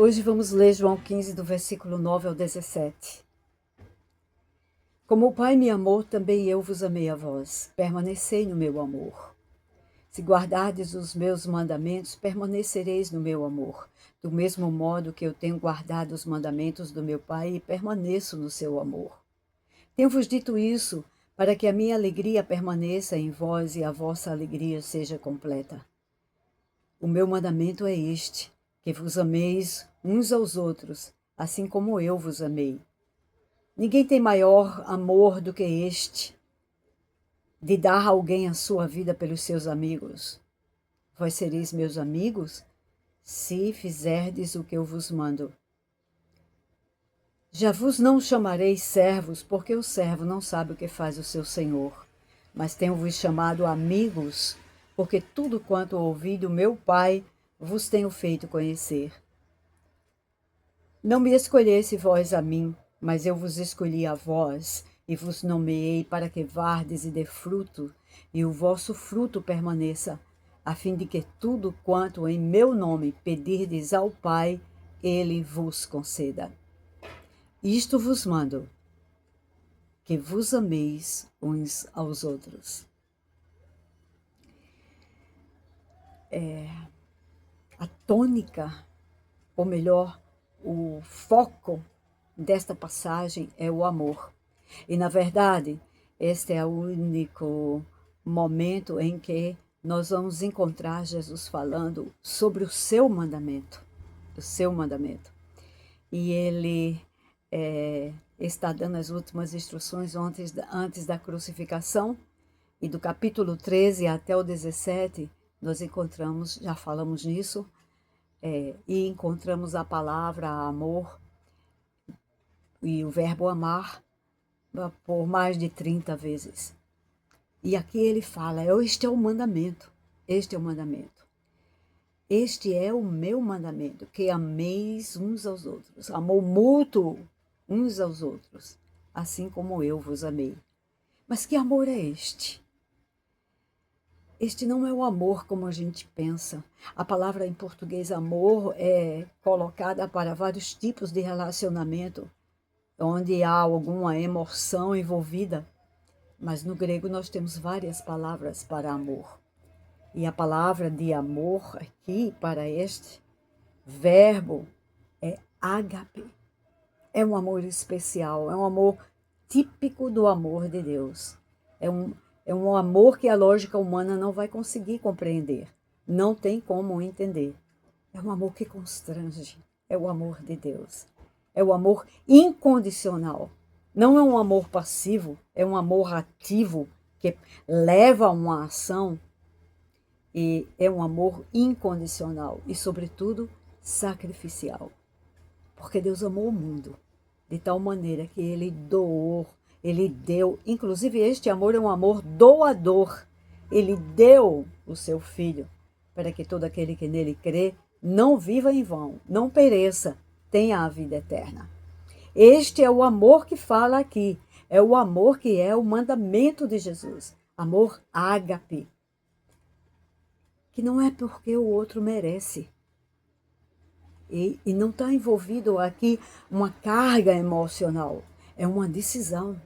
Hoje vamos ler João 15, do versículo 9 ao 17. Como o Pai me amou, também eu vos amei a vós. Permanecei no meu amor. Se guardardes os meus mandamentos, permanecereis no meu amor. Do mesmo modo que eu tenho guardado os mandamentos do meu Pai e permaneço no seu amor. Tenho-vos dito isso para que a minha alegria permaneça em vós e a vossa alegria seja completa. O meu mandamento é este, que vos ameis uns aos outros, assim como eu vos amei. Ninguém tem maior amor do que este, de dar a alguém a sua vida pelos seus amigos. Vós sereis meus amigos, se fizerdes o que eu vos mando. Já vos não chamarei servos, porque o servo não sabe o que faz o seu senhor. Mas tenho-vos chamado amigos, porque tudo quanto ouvi do meu Pai vos tenho feito conhecer. Não me escolhesse vós a mim, mas eu vos escolhi a vós, e vos nomeei para que vardes e dê fruto, e o vosso fruto permaneça, a fim de que tudo quanto em meu nome pedirdes ao Pai, ele vos conceda. Isto vos mando, que vos ameis uns aos outros. A tônica, ou melhor, o foco desta passagem é o amor. E, na verdade, este é o único momento em que nós vamos encontrar Jesus falando sobre o seu mandamento. O seu mandamento. E ele está dando as últimas instruções antes da crucificação. E do capítulo 13 até o 17, nós encontramos, já falamos nisso, e encontramos a palavra amor e o verbo amar por mais de 30 vezes. E aqui ele fala, este é o mandamento, este é o mandamento. Este é o meu mandamento, que ameis uns aos outros. Amor mútuo uns aos outros, assim como eu vos amei. Mas que amor é este? Este não é o amor como a gente pensa. A palavra em português amor é colocada para vários tipos de relacionamento, onde há alguma emoção envolvida. Mas no grego nós temos várias palavras para amor. E a palavra de amor aqui, para este verbo, é ágape. É um amor especial, é um amor típico do amor de Deus. É um amor que a lógica humana não vai conseguir compreender. Não tem como entender. É um amor que constrange. É o amor de Deus. É o amor incondicional. Não é um amor passivo, é um amor ativo que leva a uma ação. E é um amor incondicional e, sobretudo, sacrificial. Porque Deus amou o mundo de tal maneira que ele doou, ele deu. Inclusive, este amor é um amor doador. Ele deu o seu Filho para que todo aquele que nele crê não viva em vão, não pereça, tenha a vida eterna. Este é o amor que fala aqui. É o amor que é o mandamento de Jesus. Amor ágape. Que não é porque o outro merece. E não está envolvido aqui uma carga emocional. É uma decisão.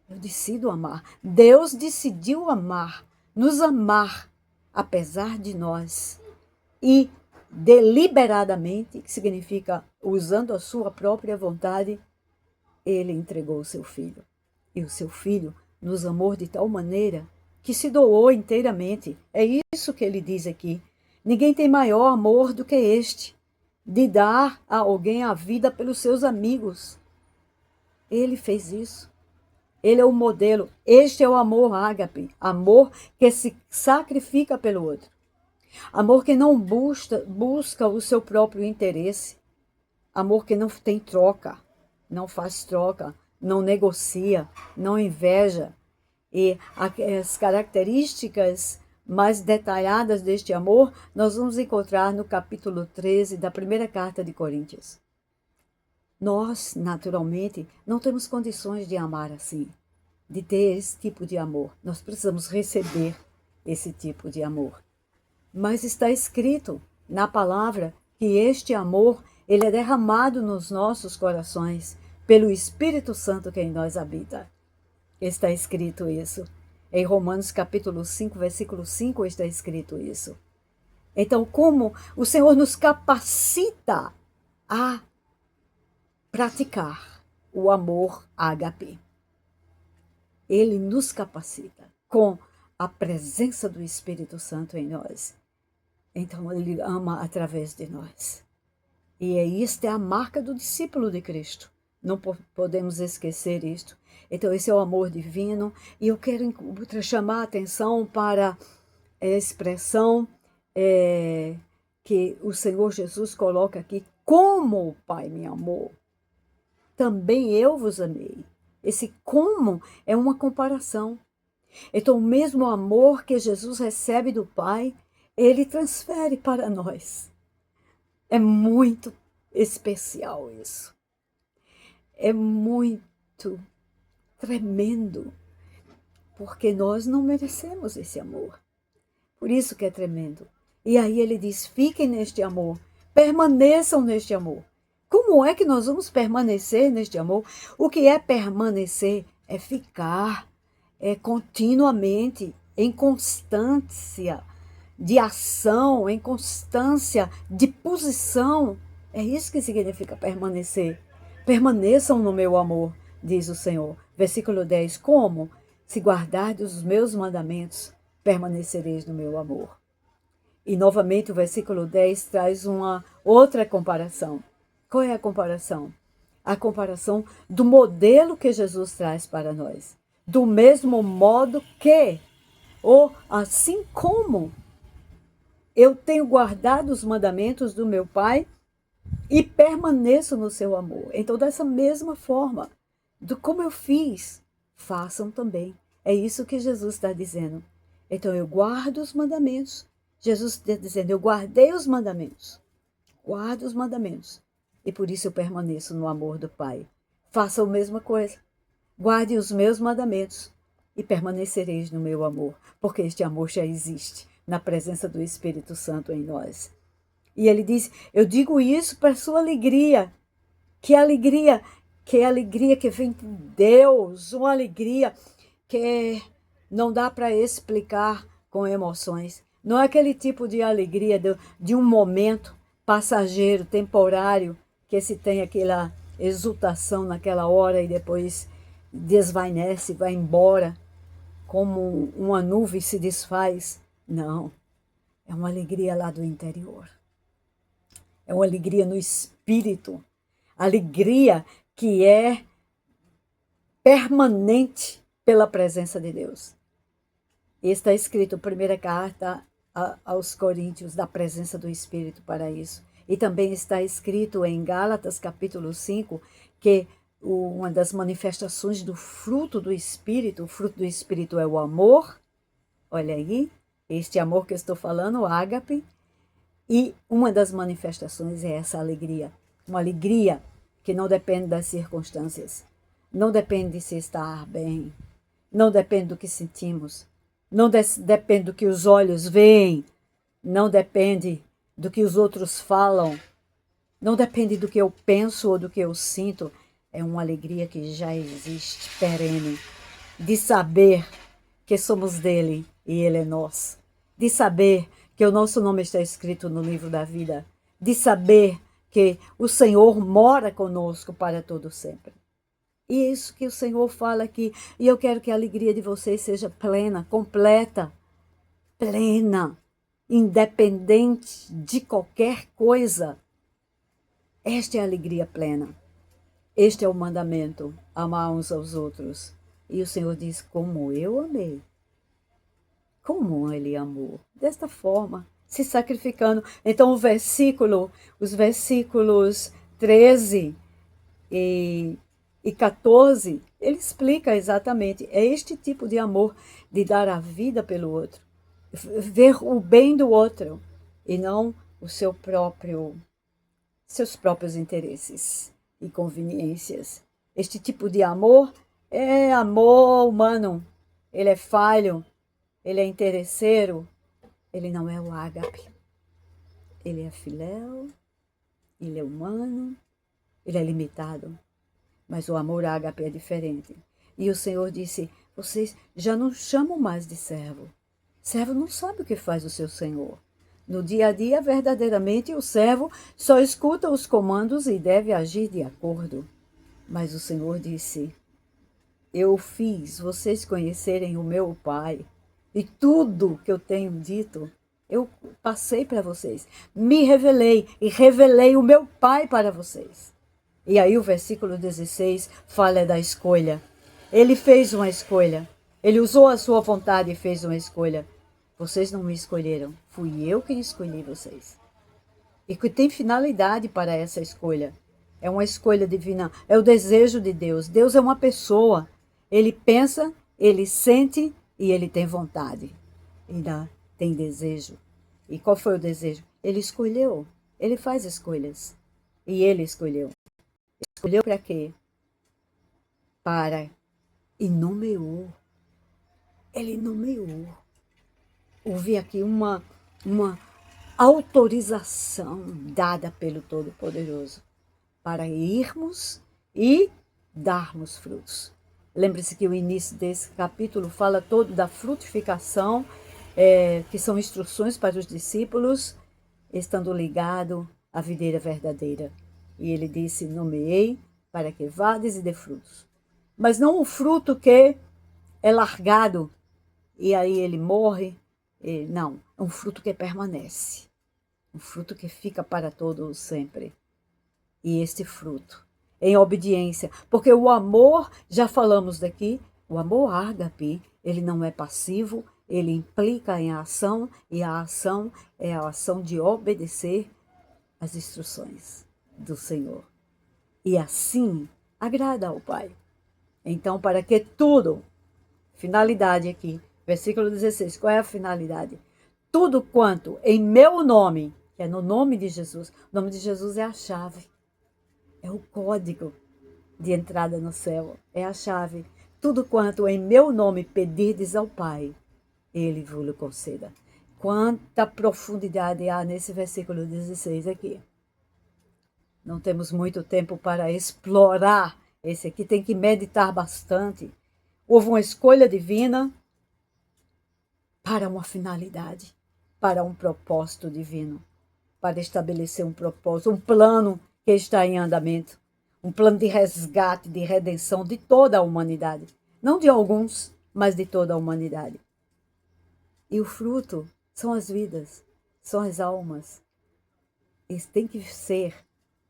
Eu decido amar. Deus decidiu amar, nos amar, apesar de nós. E deliberadamente, que significa usando a sua própria vontade, ele entregou o seu Filho. E o seu Filho nos amou de tal maneira que se doou inteiramente. É isso que ele diz aqui. Ninguém tem maior amor do que este, de dar a alguém a vida pelos seus amigos. Ele fez isso. Ele é o modelo. Este é o amor ágape. Amor que se sacrifica pelo outro. Amor que não busca o seu próprio interesse. Amor que não tem troca, não faz troca, não negocia, não inveja. E as características mais detalhadas deste amor nós vamos encontrar no capítulo 13 da primeira carta de Coríntios. Nós, naturalmente, não temos condições de amar assim, de ter esse tipo de amor. Nós precisamos receber esse tipo de amor. Mas está escrito na palavra que este amor Ele é derramado nos nossos corações pelo Espírito Santo que em nós habita. Está escrito isso. Em Romanos capítulo 5, versículo 5 está escrito isso. Então, como o Senhor nos capacita a praticar o amor ágape. Ele nos capacita com a presença do Espírito Santo em nós. Então, ele ama através de nós. E esta é a marca do discípulo de Cristo. Não podemos esquecer isto. Então, esse é o amor divino. E eu quero chamar a atenção para a expressão que o Senhor Jesus coloca aqui. Como o Pai me amou, também eu vos amei. Esse como é uma comparação. Então, o mesmo amor que Jesus recebe do Pai, ele transfere para nós. É muito especial isso. É muito tremendo, porque nós não merecemos esse amor. Por isso que é tremendo. E aí ele diz, fiquem neste amor, permaneçam neste amor. Como é que nós vamos permanecer neste amor? O que é permanecer? É ficar continuamente em constância de ação, em constância de posição. É isso que significa permanecer. Permaneçam no meu amor, diz o Senhor. Versículo 10. Como? Se guardardes os meus mandamentos, permanecereis no meu amor. E novamente o versículo 10 traz uma outra comparação. Qual é a comparação? A comparação do modelo que Jesus traz para nós. Do mesmo modo que, ou assim como, eu tenho guardado os mandamentos do meu Pai e permaneço no seu amor. Então, dessa mesma forma, do como eu fiz, façam também. É isso que Jesus está dizendo. Então, eu guardo os mandamentos. Jesus está dizendo, eu guardei os mandamentos. Guardo os mandamentos. E por isso eu permaneço no amor do Pai. Façam a mesma coisa. Guardem os meus mandamentos e permanecereis no meu amor, porque este amor já existe na presença do Espírito Santo em nós. E ele diz, eu digo isso para sua alegria, que é alegria que vem de Deus, uma alegria que não dá para explicar com emoções. Não é aquele tipo de alegria de um momento passageiro, temporário, que se tem aquela exultação naquela hora e depois desvanece, vai embora, como uma nuvem se desfaz. Não, é uma alegria lá do interior. É uma alegria no espírito. Alegria que é permanente pela presença de Deus. Está escrito, primeira carta aos Coríntios, da presença do Espírito para isso. E também está escrito em Gálatas, capítulo 5, que uma das manifestações do fruto do Espírito, o fruto do Espírito é o amor. Olha aí, este amor que eu estou falando, o ágape. E uma das manifestações é essa alegria. Uma alegria que não depende das circunstâncias. Não depende de se estar bem. Não depende do que sentimos. Não depende do que os olhos veem. Não depende do que os outros falam. Não depende do que eu penso ou do que eu sinto. É uma alegria que já existe, perene. De saber que somos dele e ele é nosso. De saber que o nosso nome está escrito no livro da vida. De saber que o Senhor mora conosco para todo sempre. E é isso que o Senhor fala aqui. E eu quero que a alegria de vocês seja plena, completa, plena, independente de qualquer coisa. Esta é a alegria plena. Este é o mandamento, amar uns aos outros. E o Senhor diz, como eu amei. Como ele amou. Desta forma, se sacrificando. Então os versículos 13 e 14, ele explica exatamente, é este tipo de amor de dar a vida pelo outro, ver o bem do outro e não seus próprios interesses e conveniências. Este tipo de amor é amor humano, ele é falho, ele é interesseiro, ele não é o ágape, ele é filéu, Ele é humano, ele é limitado, mas o amor ágape é diferente. E o Senhor disse, vocês já não chamam mais de servo. Servo não sabe o que faz o seu Senhor. No dia a dia, verdadeiramente, o servo só escuta os comandos e deve agir de acordo. Mas o Senhor disse, eu fiz vocês conhecerem o meu Pai. E tudo que eu tenho dito, eu passei para vocês. Me revelei e revelei o meu Pai para vocês. E aí o versículo 16 fala da escolha. Ele fez uma escolha. Ele usou a sua vontade e fez uma escolha. Vocês não me escolheram. Fui eu quem escolhi vocês. E que tem finalidade para essa escolha. É uma escolha divina. É o desejo de Deus. Deus é uma pessoa. Ele pensa, ele sente e ele tem vontade. Ainda tem desejo. E qual foi o desejo? Ele escolheu. Ele faz escolhas. E ele escolheu. Escolheu para quê? Para. E nomeou. Ele nomeou. Houve aqui uma autorização dada pelo Todo-Poderoso para irmos e darmos frutos. Lembre-se que o início desse capítulo fala todo da frutificação, que são instruções para os discípulos, estando ligado à videira verdadeira. E ele disse, nomeei para que vades e dê frutos. Mas não o fruto que é largado e aí ele morre. Não, é um fruto que permanece. Um fruto que fica para todo sempre. E este fruto, em obediência. Porque o amor, já falamos daqui, o amor ágape, ele não é passivo, ele implica em ação, e a ação é a ação de obedecer às instruções do Senhor. E assim agrada ao Pai. Então, para que tudo, finalidade aqui, versículo 16, qual é a finalidade? Tudo quanto em meu nome, que é no nome de Jesus, o nome de Jesus é a chave, é o código de entrada no céu, é a chave. Tudo quanto em meu nome pedirdes ao Pai, Ele vos conceda. Quanta profundidade há nesse versículo 16 aqui. Não temos muito tempo para explorar esse aqui, tem que meditar bastante. Houve uma escolha divina para uma finalidade, para um propósito divino, para estabelecer um propósito, um plano que está em andamento, um plano de resgate, de redenção de toda a humanidade. Não de alguns, mas de toda a humanidade. E o fruto são as vidas, são as almas. Isso tem que ser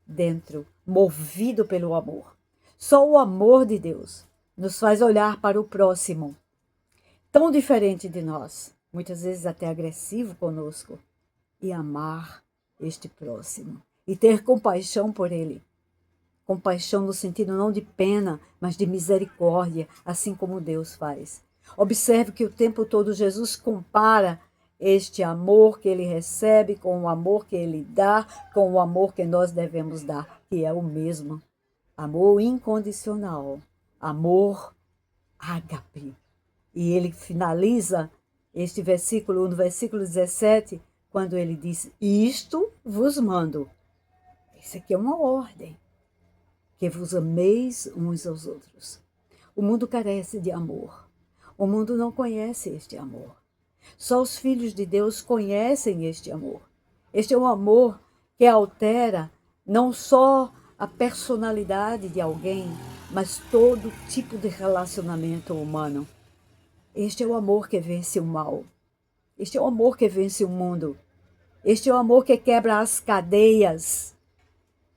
dentro, movido pelo amor. Só o amor de Deus nos faz olhar para o próximo, tão diferente de nós, muitas vezes até agressivo conosco, e amar este próximo, e ter compaixão por ele. Compaixão no sentido não de pena, mas de misericórdia, assim como Deus faz. Observe que o tempo todo Jesus compara este amor que ele recebe com o amor que ele dá, com o amor que nós devemos dar, que é o mesmo. Amor incondicional, amor ágape. E ele finaliza este versículo, no versículo 17, quando ele diz, isto vos mando. Isso aqui é uma ordem, que vos ameis uns aos outros. O mundo carece de amor. O mundo não conhece este amor. Só os filhos de Deus conhecem este amor. Este é um amor que altera não só a personalidade de alguém, mas todo tipo de relacionamento humano. Este é o amor que vence o mal. Este é o amor que vence o mundo. Este é o amor que quebra as cadeias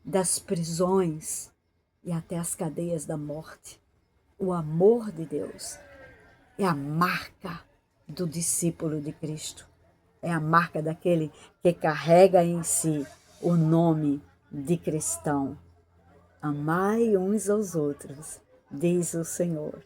das prisões e até as cadeias da morte. O amor de Deus é a marca do discípulo de Cristo. É a marca daquele que carrega em si o nome de cristão. Amai uns aos outros, diz o Senhor.